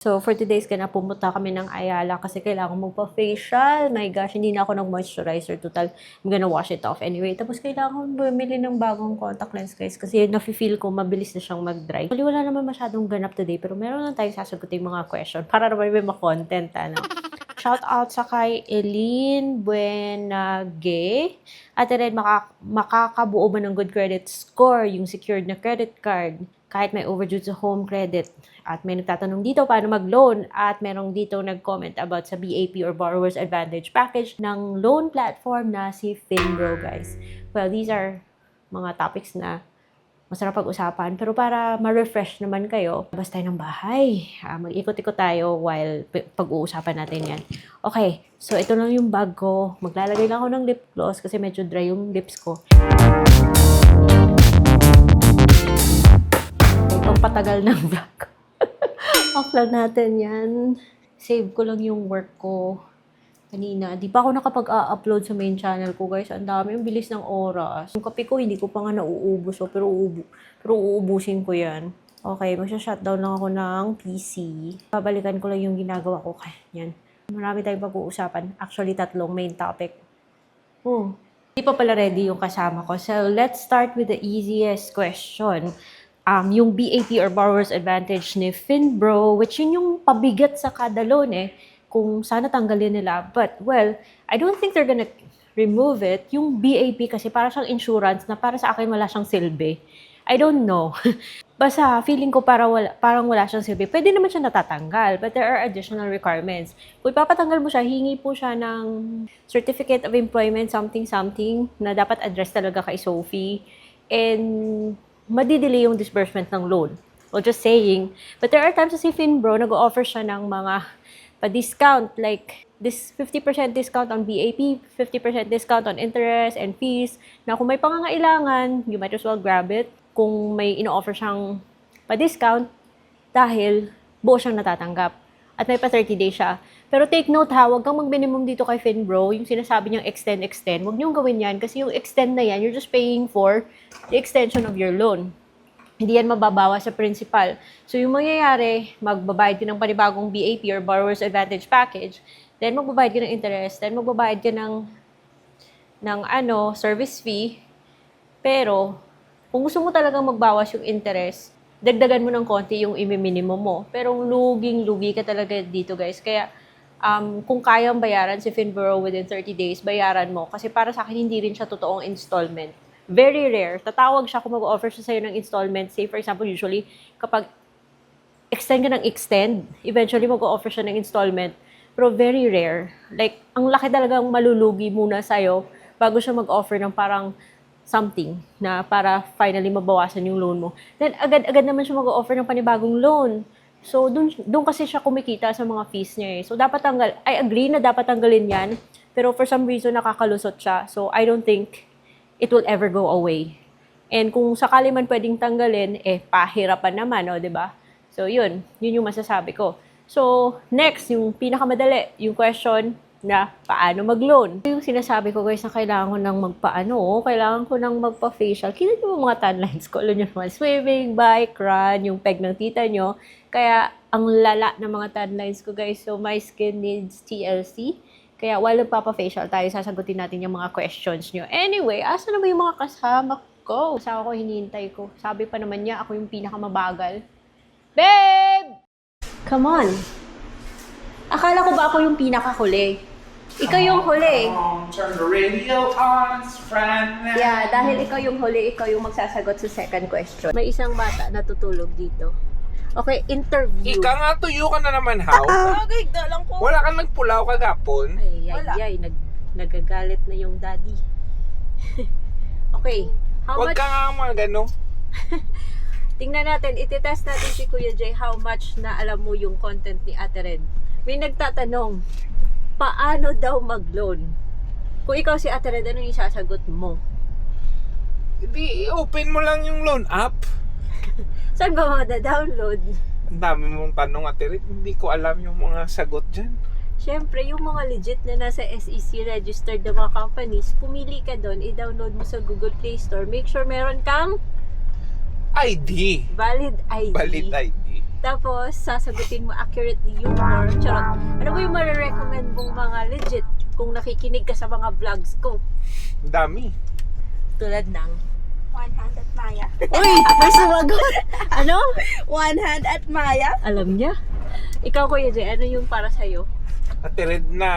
So, for today's gonna pumunta kami ng Ayala kasi kailangan magpa-facial. My gosh, hindi na ako nag-moisturizer. Total, I'm gonna wash it off anyway. Tapos, kailangan bumili ng bagong contact lens, guys. Kasi nafe-feel ko, mabilis na siyang mag-dry. Actually, wala naman masyadong ganap today. Pero meron lang tayong sasagutin mga question para naman may ma-content, ano. Shout out sa kay Eileen Buenage. At rin, makakabuo ba ng good credit score yung secured na credit card kahit may overdue sa home credit? At may nagtatanong dito paano mag-loan. At merong dito nag-comment about sa BAP or Borrower's Advantage package ng loan platform na si Finbro, guys. Well, these are mga topics na masarap pag-usapan. Pero para ma-refresh naman kayo, labas tayo ng bahay. Mag-ikot-ikot tayo while pag-uusapan natin yan. Okay, so ito lang yung bag ko. Maglalagay lang ako ng lip gloss kasi medyo dry yung lips ko. Itong patagal ng vlog. Off lang natin yan. Save ko lang yung work ko kanina. Di pa ako nakapag-upload sa main channel ko, guys. Ang dami, ang bilis ng oras. Yung kape ko, hindi ko pa nga nauubos. So, pero uubusin ko yan. Okay, magsha-shutdown lang ako ng PC. Babalikan ko lang yung ginagawa ko. Yan. Marami tayong pag-uusapan. Actually, 3 main topic. Hindi pa pala ready yung kasama ko. So, let's start with the easiest question. Yung BAP or Borrower's Advantage ni Finbro, which yun yung pabigat sa kada loan kung sana tanggalin nila. But, well, I don't think they're gonna remove it. Yung BAP kasi para siyang insurance na para sa akin wala siyang silbi. I don't know. Basta, feeling ko parang wala siyang silbi. Pwede naman siya natatanggal, but there are additional requirements. Kung ipapatanggal mo siya, hingi po siya ng Certificate of Employment, something, na dapat address talaga kay Sophie. And madidelay yung disbursement ng loan. Well, just saying. But there are times si Finbro, nag-offer siya ng mga pa-discount, like this 50% discount on BAP, 50% discount on interest and fees, na kung may pangangailangan, you might as well grab it. Kung may ino-offer siyang pa-discount, dahil buo siyang natatanggap. At may pa 30 days siya. Pero take note ha, huwag kang mag-minimum dito kay Finbro, yung sinasabi niyang extend. Huwag niyong gawin yan kasi yung extend na yan, you're just paying for the extension of your loan. Hindi yan mababawa sa principal. So yung mangyayari, magbabayad ka ng panibagong BAP or Borrower's Advantage package, then magbabayad ka ng interest, then magbabayad ka ng service fee. Pero kung gusto mo talagang magbawas yung interest, dagdagan mo ng konti yung imi-minimum mo. Pero luging-lugi ka talaga dito, guys. Kaya kung kayang bayaran si Finbro within 30 days, bayaran mo. Kasi para sa akin, hindi rin siya totoong installment. Very rare. Tatawag siya kung mag-offer siya sa'yo ng installment. Say, for example, usually, kapag extend ka ng extend, eventually mag-offer siya ng installment. Pero very rare. Like, ang laki talagang malulugi muna sa'yo bago siya mag-offer ng parang something na para finally mabawasan yung loan mo. Then, agad-agad naman siya mag-offer ng panibagong loan. So, dun kasi siya kumikita sa mga fees niya . So, dapat I agree na dapat tanggalin yan. Pero for some reason, nakakalusot siya. So, I don't think it will ever go away. And kung sakali man pwedeng tanggalin, pahirapan naman, diba? So, yun yung masasabi ko. So, next, yung pinakamadali, yung question na paano mag-loan. Yung sinasabi ko, guys, na kailangan ko nang kailangan ko nang magpa-facial. Kita nyo mga tan lines ko. Alam nyo naman, swimming, bike, run, yung peg ng tita nyo. Kaya, ang lala ng mga tan lines ko, guys. So, my skin needs TLC. Kaya, while nagpapa-facial tayo, sasagutin natin yung mga questions nyo. Anyway, asa na ba yung mga kasama ko? Kasama ko, hinihintay ko. Sabi pa naman niya, ako yung pinakamabagal. Babe! Come on! Akala ko ba ako yung pinakahuli? Ikaw yung huli. Turn the radio on, friend. Yeah, dahil ikaw yung huli, ikaw yung magsasagot sa second question. May isang bata natutulog dito. Okay, interview. Ika nga, tuyo ka na naman, how? Bagay, dalang ko. Wala kang nagpulaw kagapon. Ay, nagagalit na yung daddy. Okay, how Huwag much? ka nga mga gano. Tingnan natin, ititest natin si Kuya Jay how much na alam mo yung content ni Ate Red. May nagtatanong, paano daw mag-loan? Kung ikaw si Ate Red, ano yung sasagot mo? Hindi, open mo lang yung loan app. Saan ba mada-download? Ang dami mong tanong, Ate Rit. Hindi ko alam yung mga sagot dyan. Siyempre, yung mga legit na nasa SEC registered na mga companies, pumili ka doon, i-download mo sa Google Play Store. Make sure meron kang ID. valid ID. Valid ID. Tapos, sasagutin mo accurately yung or charot. Ano ba yung marirecommend mong mga legit kung nakikinig ka sa mga vlogs ko? Ang dami. Tulad ng... One hand at Maya. Uy! May sumagot! Ano? One hand at Maya. Alam niya. Ikaw, Kuya Jay, ano yung para sa'yo? Ate Red, na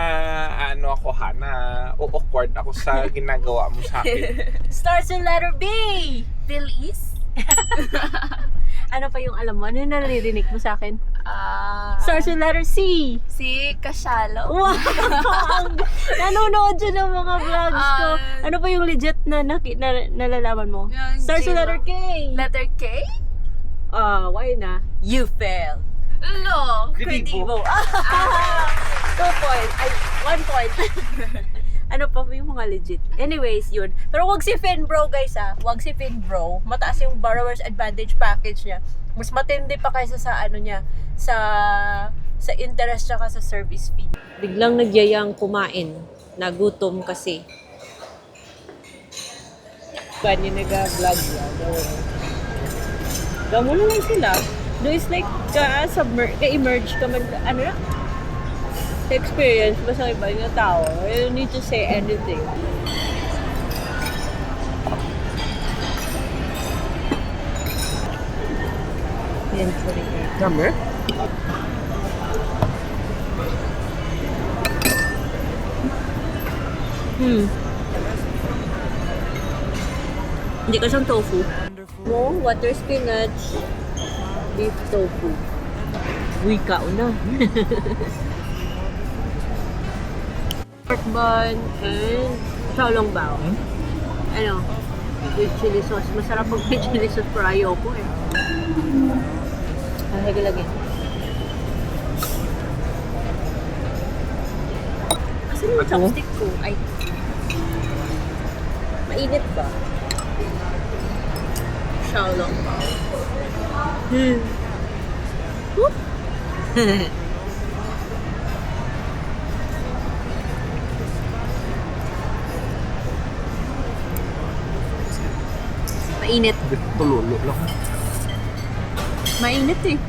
ano ako ha, na awkward ako sa ginagawa mo sa akin. Starts with letter B! Bilis. Ano pa yung alam mo? Ano yung naririnig mo sa akin? Starts with letter C! Si Kasyalo. Wow! Nanonood siya ng mga vlogs ko. Ano pa yung legit na nalalaman mo? Yung Starts with J-Lo. letter K! Letter K? Why na? You failed. Lo. Kredibo. 2 points. Ay, 1 point. Ano pa yung mga legit? Anyways, yun. Pero wag si Finbro, guys, Wag si Finbro. Mataas yung borrower's advantage package niya. Mas matindi pa kaysa sa ano niya, sa interest tsaka sa service fee. Biglang nagyayang kumain. Nagutom kasi. Paano yung nag-vlog lang? Gamo na lang sila. No, it's like ka-emerge ka ano na? Sa experience ba sa iba yung tao? You don't need to say anything. Yan, sorry. Dami? Hindi ka siyang tofu. Mo, water spinach, beef tofu. Uy, kauna. Pork bun and xiaolongbao. Ano? With chili sauce. Masarap pag may chili sauce pero ayoko eh. Lagi. Asan yung chopstick ko? Ay. Mainit ba? Xiaolongbao. Whoop! Mainit. Tululo lang. Mainit eh.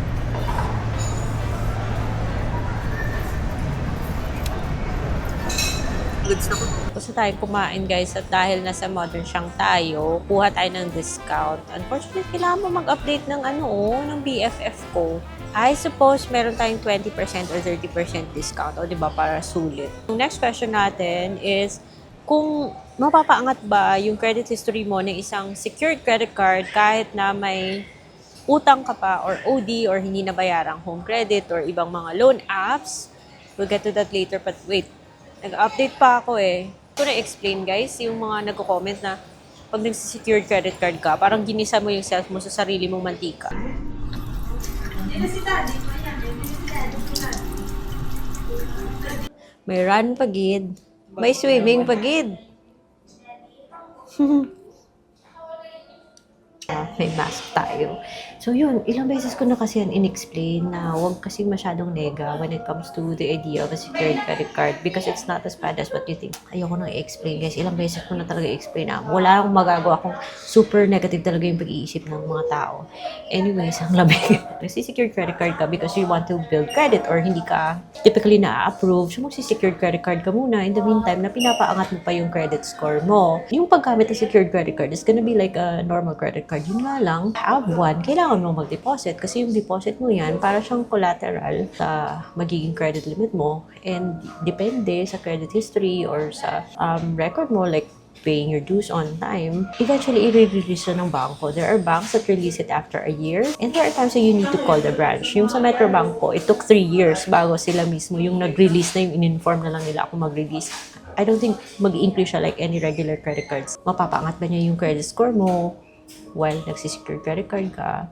Goods na ko. Gusto tayo kumain guys at dahil nasa Modern Siyang tayo, kuha tayo ng discount. Unfortunately, kailangan mo mag-update ng ng BFF ko. I suppose meron tayong 20% or 30% discount. O diba, para sulit. Yung next question natin is, kung mapapaangat ba yung credit history mo ng isang secured credit card kahit na may utang ka pa or OD or hindi nabayarang home credit or ibang mga loan apps. We'll get to that later, but wait. Nag-update pa ako eh. Ito na-explain guys, yung mga nagko-comment na pag nagsisecured credit card ka, parang ginisa mo yung self mo sa sarili mong mantika. May run pagid. May swimming pagid. May mask tayo. So yun, ilang beses ko na kasi yan in-explain na huwag kasi masyadong nega when it comes to the idea of a secured credit card because it's not as bad as what you think. Ayoko nang i-explain guys. Ilang beses ko na talaga i-explain na wala akong magagawa kung super negative talaga yung pag-iisip ng mga tao. Anyways, ang labig. Nagsi-secured credit card ka because you want to build credit or hindi ka typically na-approve. So magsi-secured credit card ka muna. In the meantime, na pinapaangat mo pa yung credit score mo. Yung paggamit ng secured credit card is gonna be like a normal credit card. Yun nga lang, have one, kailangan mo mag-deposit kasi yung deposit mo yan para siyang collateral sa magiging credit limit mo and depende sa credit history or sa record mo like paying your dues on time, eventually i-release na ng bangko. There are banks that release it after a year and there are times that you need to call the branch. Yung sa Metrobank po, it took 3 years bago sila mismo yung nag-release na yung in-inform na lang nila ako mag-release. I don't think mag-increase siya like any regular credit cards. Mapapaangat ba niya yung credit score mo while nagsisecure credit card ka?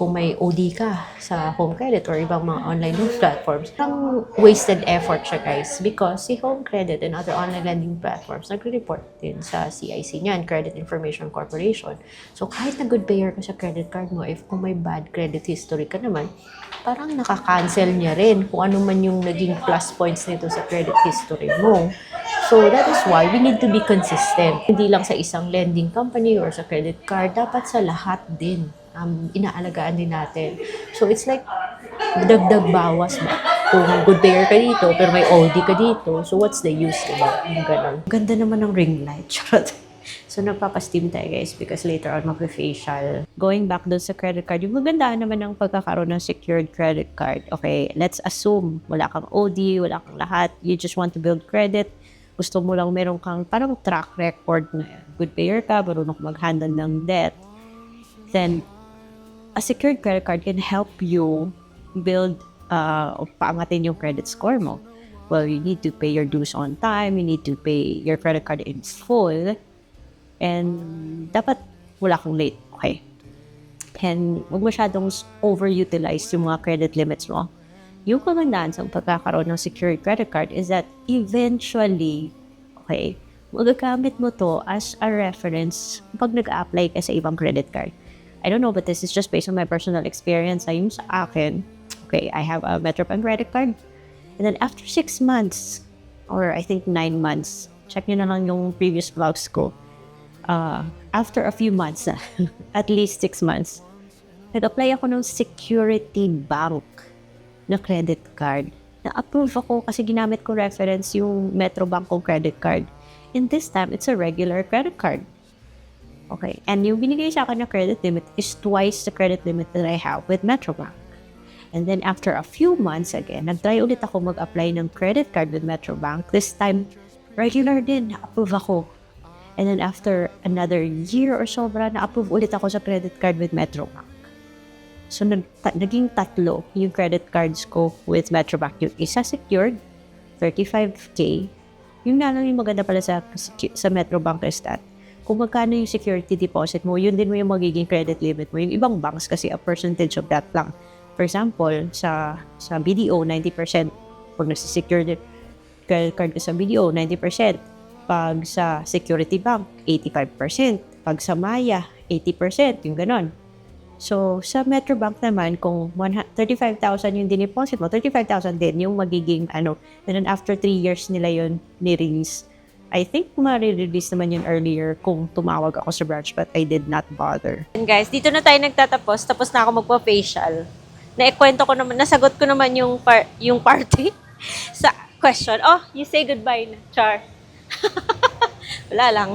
Kung may OD ka sa home credit or ibang mga online loan platforms, ang wasted effort siya guys because si home credit and other online lending platforms nagre-report din sa CIC niyan, Credit Information Corporation. So kahit na good payer ka sa credit card mo, if kung may bad credit history ka naman, parang nakaka-cancel niya rin kung ano man yung naging plus points nito sa credit history mo. So that is why we need to be consistent. Hindi lang sa isang lending company or sa credit card, dapat sa lahat din. inaalagaan din natin. So, it's like, dagdag bawas ba? Kung good payer ka dito, pero may OD ka dito, so what's the use, diba? Yung ganun. Ganda naman ng ring light. Charot. So, nagpapasteam tayo, guys, because later on, magpe-facial. Going back doon sa credit card, yung magandaan naman ng pagkakaroon ng secured credit card. Okay, let's assume wala kang OD, wala kang lahat. You just want to build credit. Gusto mo lang meron kang parang track record na good payer ka, marunong mag-handle ng debt. Then, a secured credit card can help you build o paangatin yung credit score mo. Well, you need to pay your dues on time, you need to pay your credit card in full, and dapat wala kang late, okay? And huwag masyadong overutilize yung mga credit limits mo. Yung kamandaan sa pagkakaroon ng secured credit card is that eventually, okay, magagamit mo to as a reference pag nag-apply ka sa ibang credit card. I don't know, but this is just based on my personal experience. Yung sa akin, okay, I have a Metrobank credit card. And then after 6 months, or I think 9 months, check nyo na lang yung previous vlogs ko. After a few months, at least 6 months, nag-apply ako ng Security Bank na credit card. Na-approve ako kasi ginamit ko reference yung Metrobank kong credit card. And this time, it's a regular credit card. Okay, and yung binigay sa akin na credit limit is twice the credit limit that I have with Metrobank. And then after a few months again, nag-try ulit ako mag-apply ng credit card with Metrobank. This time, regular din, na-approve ako. And then after another year or so, na-approve ulit ako sa credit card with Metrobank. So, naging tatlo yung credit cards ko with Metrobank. Yung isa secured, 35K. Yung yung maganda pala sa Metrobank is that kung magkano yung security deposit mo, yun din mo yung magiging credit limit mo. Yung ibang banks kasi a percentage of that lang. For example, sa BDO, 90%. Pag nasi-secure credit card ka sa BDO, 90%. Pag sa Security Bank, 85%. Pag sa Maya, 80%. Yung ganon. So, sa Metrobank naman, kung 35,000 yung dineposit mo, 35,000 din yung magiging And then after 3 years nila yun ni-release. I think ma-release naman yun earlier kung tumawag ako sa branch, but I did not bother. And guys, dito na tayo nagtatapos. Tapos na ako magpa-facial. Naikwento ko naman, nasagot ko naman yung party sa question. Oh, you say goodbye na, Char. Wala lang.